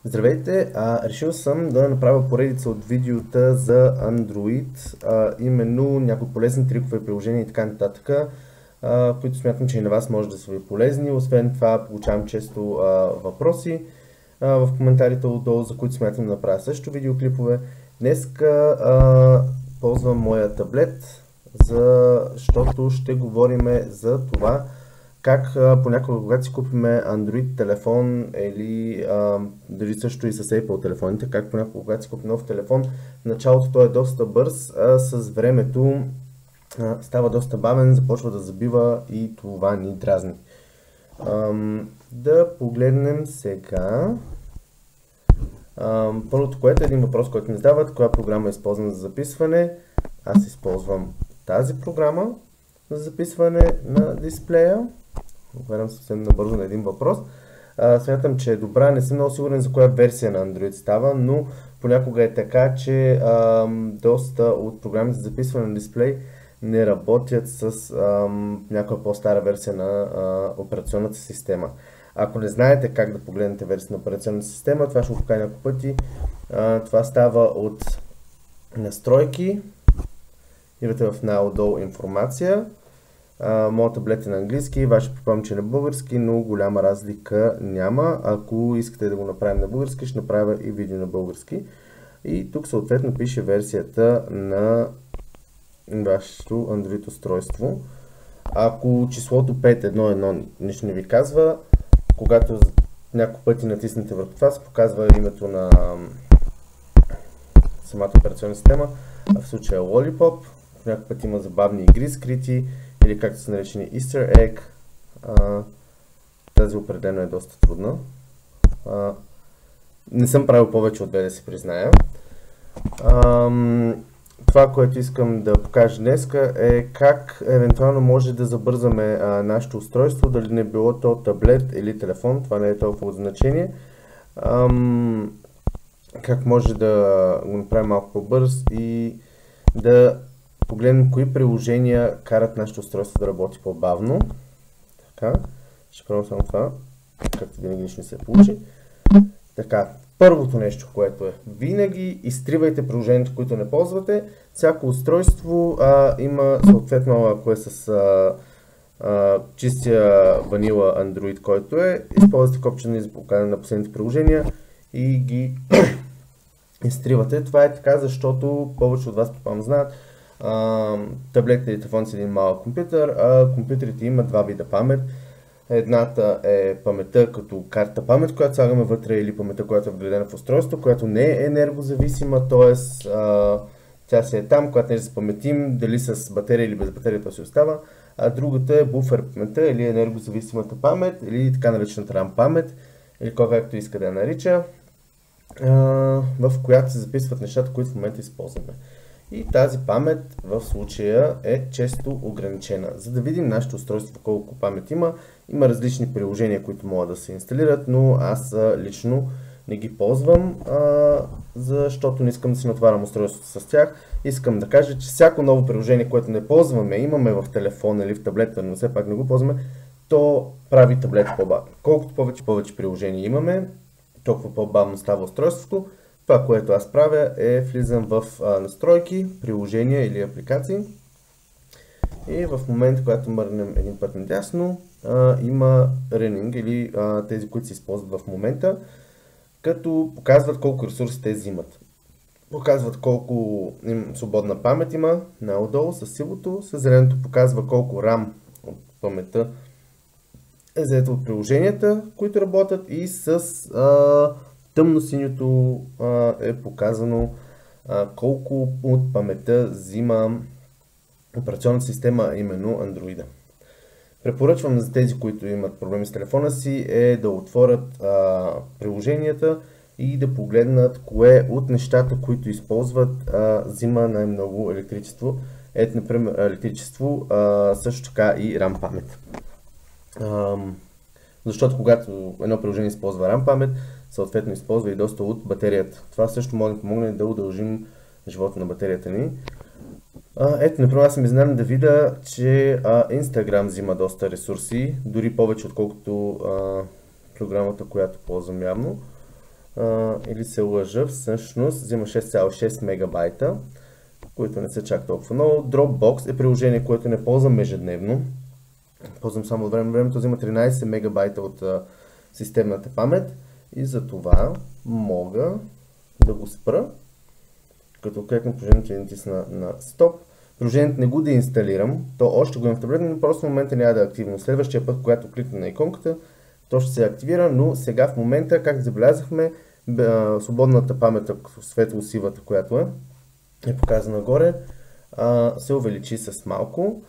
Здравейте, решил съм да направя поредица от видеота за Android, именно някои полезни трикове, приложения и така нататък, които смятам, че и на вас може да са ви полезни. Освен това, получавам често въпроси в коментарите отдолу, за които смятам да направя също видеоклипове. Днеска ползвам моя таблет, защото ще говорим за това как понякога, когато си купиме Android телефон или дори също и с Apple телефоните, как понякога, когато си купим нов телефон, в началото той е доста бърз, а с времето става доста бавен, започва да забива и това ни дразни. Да погледнем сега. Първото, което е един въпрос, който ми задават, коя програма е използвана за записване. Аз използвам тази програма за записване на дисплея. Отварям съвсем набързо на един въпрос. Смятам, че е добра, не съм много сигурен за коя версия на Android става, но понякога е така, че доста от програмите за записване на дисплей не работят с някоя по-стара версия на операционната система. Ако не знаете как да погледнете версия на операционната система, това ще го покажа няколко пъти. Това става от настройки, идвате в най-отдолу информация. Моят таблет е на английски, ваше припомням, че е на български, но голяма разлика няма. Ако искате да го направим на български, ще направя и видео на български. И тук съответно пише версията на вашето Android устройство. Ако числото 5.1.1 нищо не ви казва, когато няколко пъти натиснете върху това, се показва името на самата операционна система. В случая Lollipop. Няколко пъти има забавни игри скрити, или както са наречени Easter Egg. Тази определено е доста трудна. Не съм правил повече от две, да се призная. Това, което искам да покажа днес, е как евентуално може да забързаме нашето устройство, дали не било то таблет или телефон, това не е толкова значение. Как може да го направим малко по-бърз и да погледнем кои приложения карат нашето устройство да работи по-бавно. Така, ще пробвам само това, както винаги нищо не се получи. Така, първото нещо, което е, винаги изтривайте приложението, които не ползвате. Всяко устройство има съответно, ако е с чистия ванила Android, който е, използвате копчето за покана на последните приложения и ги изтривате. Това е така, защото повече от вас предполагам знаят, таблетите и телефон са един малък компютър, а компютрите имат два вида памет. Едната е паметта като карта памет, която слагаме вътре, или паметта, която е вградена в устройство, която не е енергозависима, т.е. тя си е там, когато не се паметим, дали с батерия или без батерия, то си остава. А другата е буфер паметта или енергозависимата памет, или така наречената RAM памет, или както иска да я нарича, в която се записват нещата, които в момента използваме. И тази памет в случая е често ограничена. За да видим нашето устройство колко памет има, има различни приложения, които могат да се инсталират, но аз лично не ги ползвам, защото не искам да си натварям устройството с тях. Искам да кажа, че всяко ново приложение, което не ползваме, имаме в телефона или в таблета, но все пак не го ползваме, то прави таблет по-бавно. Колкото повече приложения имаме, толкова по-бавно става устройството. Това, което аз правя, е влизам в настройки, приложения или апликации и в момента, когато мърнем един път надясно, има running или тези, които се използват в момента, като показват колко ресурси те взимат. Показват колко свободна памет има отдолу с сивото, с зеленото показва колко RAM от паметта е взето от приложенията, които работят, и с тъмно-синьото е показано колко от паметта взима операционната система, именно Android. Препоръчвам за тези, които имат проблеми с телефона си, е да отворят приложенията и да погледнат кое от нещата, които използват, взима най-много електричество. Ето, например, електричество, също така и RAM памет. Защото когато едно приложение използва RAM памет, съответно използва и доста от батерията. Това също може да помогне да удължим живота на батерията ни. Ето, например, аз съм изненадан да видя, че Instagram взима доста ресурси, дори повече отколкото програмата, която ползвам явно. или се лъжа, всъщност взима 6,6 мегабайта, които не са чак толкова много. Dropbox е приложение, което не ползвам ежедневно. Ползвам само от време на времето, взима 13 мегабайта от системната памет и за това мога да го спра, като кликна приложението и натисна на стоп. Приложението не го да инсталирам, то още го имам в таблета, но просто в момента няма да е активно. Следващия път, когато кликна на иконката, то ще се активира, но сега в момента, как забелязахме, свободната памет, светло-сивата, която е показана горе, се увеличи с малко.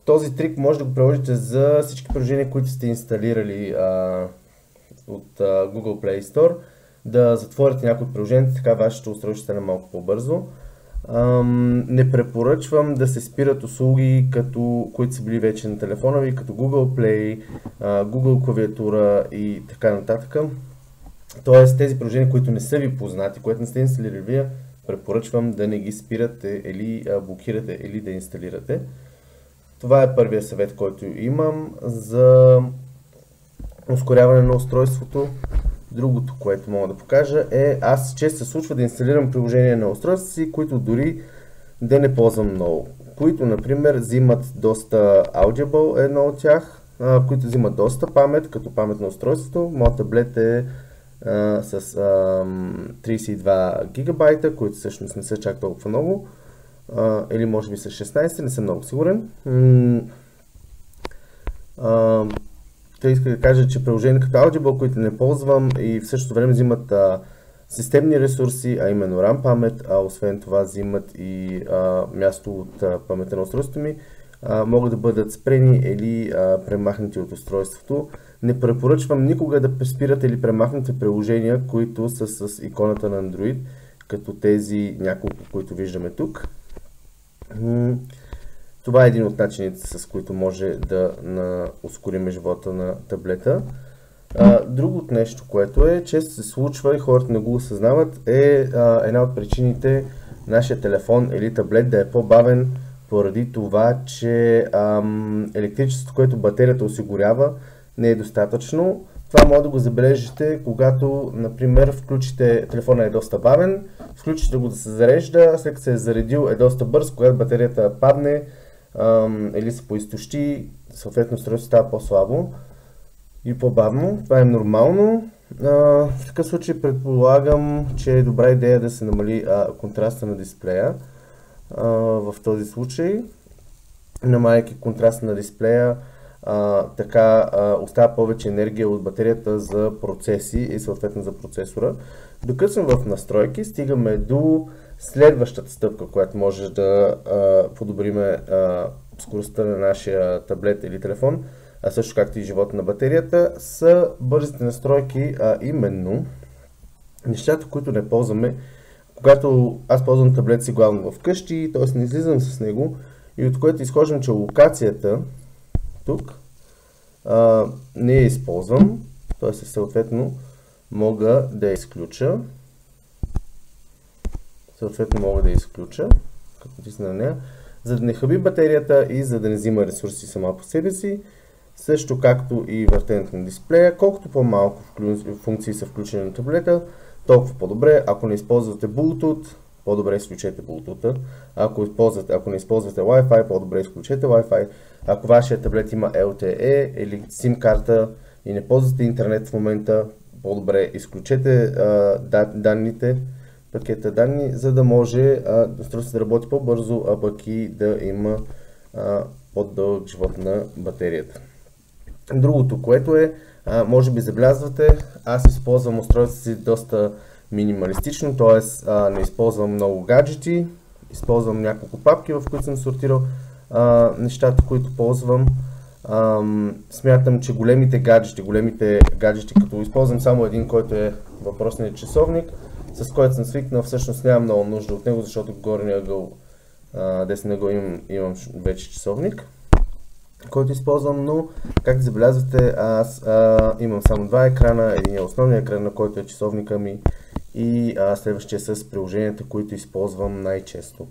Този трик може да го приложите за всички приложения, които сте инсталирали от Google Play Store, да затворите някои от приложенията, така вашето устройство ще стане малко по-бързо. Не препоръчвам да се спират услуги, които са били вече на телефона ви, като Google Play, Google клавиатура и така нататък. Тоест тези приложения, които не са ви познати, които не сте инсталирали вие, препоръчвам да не ги спирате или блокирате или да инсталирате. Това е първият съвет, който имам за ускоряване на устройството. Другото, което мога да покажа е, аз често се случва да инсталирам приложения на устройството си, които дори да не ползвам много. Които, например, взимат доста Audible, едно от тях, които взимат доста памет, като памет на устройството. Моят таблет е с 32 гигабайта, които всъщност не са чак толкова много. Или може би с 16, не съм много сигурен. Той иска да кажа, че приложения като Audible, които не ползвам и в същото време взимат системни ресурси, а именно RAM памет, а освен това взимат и място от паметта на устройството ми, могат да бъдат спрени или премахнати от устройството. Не препоръчвам никога да спирате или премахнете приложения, които са с иконата на Android, като тези няколко, които виждаме тук. Това е един от начините, с които може да ускорим живота на таблета. Другото нещо, което често се случва и хората не го осъзнават, е една от причините нашия телефон или таблет да е по-бавен, поради това, че електричеството, което батерията осигурява, не е достатъчно. Това може да го забележите, когато, например, включите, телефона е доста бавен, включите го да се зарежда, след като се е заредил е доста бърз, когато батерията падне или се поизтощи, съответно устройството става по-слабо и по-бавно. Това е нормално. В такъв случай предполагам, че е добра идея да се намали контраста на дисплея. В този случай, намаляйки контраста на дисплея, така остава повече енергия от батерията за процеси и съответно за процесора. Докато сме в настройки, стигаме до следващата стъпка, която може да подобриме скоростта на нашия таблет или телефон, а също както и живота на батерията, са бързите настройки, именно нещата, които не ползваме. Когато аз ползвам таблет си главно вкъщи, т.е. не излизам с него, и от което изхождам, че локацията тук не я използвам, т.е. съответно мога да я изключа. Като натисна на нея, за да не хаби батерията и за да не взима ресурси сама по себе си. Също както и въртенето на дисплея, колкото по-малко функции са включени на таблета, толкова по-добре. Ако не използвате Bluetooth, по-добре изключете Bluetooth. Ако не използвате Wi-Fi, по-добре изключете Wi-Fi. Ако вашия таблет има LTE или SIM карта и не ползвате интернет в момента, по-добре изключете данните, пакета данни, за да може устройството да работи по-бързо, а пък и да има по-дълъг живот на батерията. Другото, което може би забелязвате, аз използвам устройството си доста минималистично, т.е. не използвам много гаджети, използвам няколко папки, в които съм сортирал нещата, които ползвам. Смятам, че големите гаджети, като използвам само един, който е въпросният часовник, с който съм свикнал, всъщност нямам много нужда от него, защото в горния ъгъл, десния ъгъл имам вече часовник, който използвам, но както забелязвате, аз имам само два екрана, един е основният екран, на който е часовника ми, и следващия с приложенията, които използвам най-често.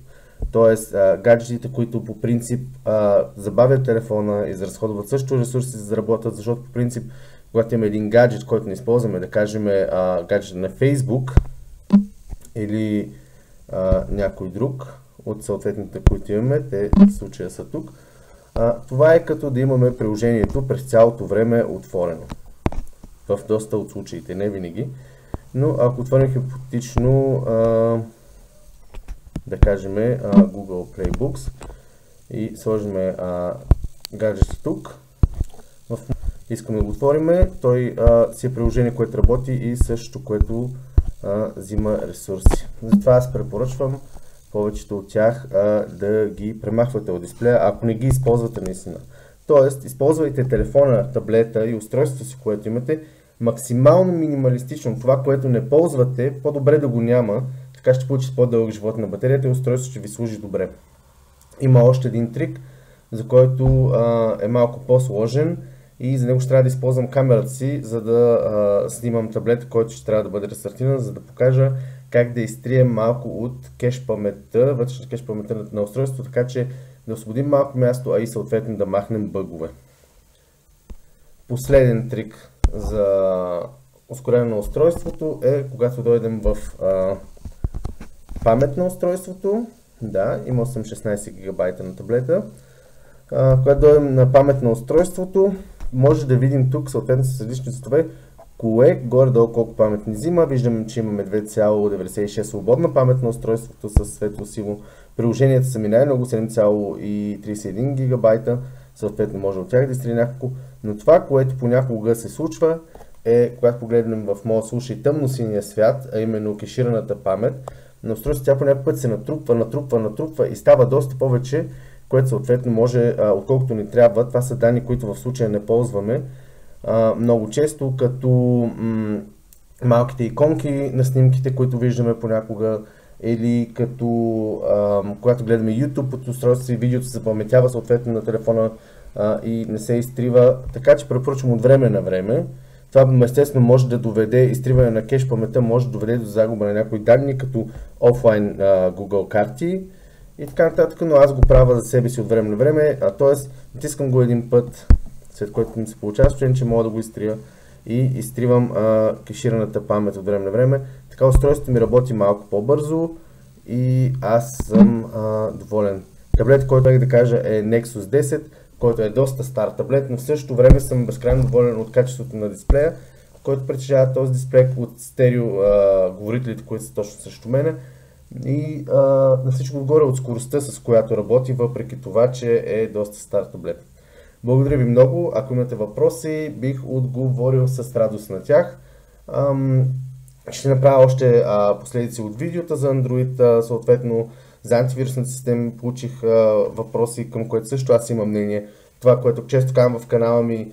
Тоест, гаджетите, които по принцип забавят телефона, изразходват също ресурси за да работят, защото по принцип когато имаме един гаджет, който не използваме, да кажем гаджет на Facebook или някой друг от съответните, които имаме, те в случая са тук. Това е като да имаме приложението през цялото време отворено. В доста от случаите, не винаги. Но ако отворим хипотетично, да кажем Google Playbooks и сложим гаджета тук, искаме да го отворим, той си е приложение, което работи и също, което взима ресурси. Затова аз препоръчвам повечето от тях да ги премахвате от дисплея, ако не ги използвате наистина. Тоест, използвайте телефона, таблета и устройството си, което имате, максимално минималистично. Това, което не ползвате, по-добре да го няма, така ще получите по-дълъг живот на батерията и устройството ще ви служи добре. Има още един трик, за който е малко по-сложен и за него ще трябва да използвам камерата си, за да снимам таблета, който ще трябва да бъде рестартиран, за да покажа как да изтрием малко от кеш паметта, вътрешната кеш паметта на устройството, така че да освободим малко място, а и съответно да махнем бъгове. Последен трик за ускорение на устройството е когато дойдем в памет на устройството. Да, имал съм 16 гигабайта на таблета. Когато дойдем на памет на устройството, може да видим тук съответно с различни цветове кое горе-долу колко памет ни взима. Виждаме, че имаме 2,96 свободна памет на устройството с светло-сиво. Приложенията са ми най-много 7,31 гигабайта. Съответно може от тях да изтрия няколко. Но това, което понякога се случва, е когато погледнем в моя случай тъмно-синия свят, а именно кешираната памет на устройството, тя по някакъв път се натрупва и става доста повече, което съответно може, отколкото ни трябва. Това са данни, които в случая не ползваме много често, като малките иконки на снимките, които виждаме понякога, или като когато гледаме YouTube от устройството и видеото се запаметява съответно на телефона и не се изтрива. Така че препоръчвам от време на време. Това естествено може да доведе, изтриване на кеш паметта може да доведе до загуба на някои данни, като офлайн Google карти и така нататък, но аз го правя за себе си от време на време, т.е. натискам го един път, след което ми се получава състояние, че мога да го изтрия и изтривам кешираната памет от време на време. Така устройството ми работи малко по-бързо и аз съм доволен. Таблет, който да кажа е Nexus 10, който е доста стар таблет, но в същото време съм безкрайно доволен от качеството на дисплея, който притежава този дисплей от стерео говорителите, които са точно срещу мене. И на всичко отгоре от скоростта, с която работи, въпреки това, че е доста стар таблет. Благодаря ви много. Ако имате въпроси, бих отговорил с радост на тях. Ще направя още последици от видеота за Android, съответно за антивирусната система получих въпроси, към което също аз имам мнение. Това, което често казвам в канала ми,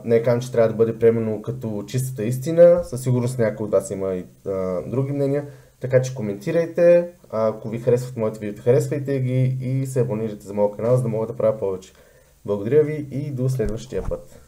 не казвам, че трябва да бъде приемано като чистата истина. Със сигурност някой от вас има и други мнения. Така че коментирайте, ако ви харесват моите видео, харесвайте ги и се абонирайте за моят канал, за да мога да правя повече. Благодаря ви и до следващия път.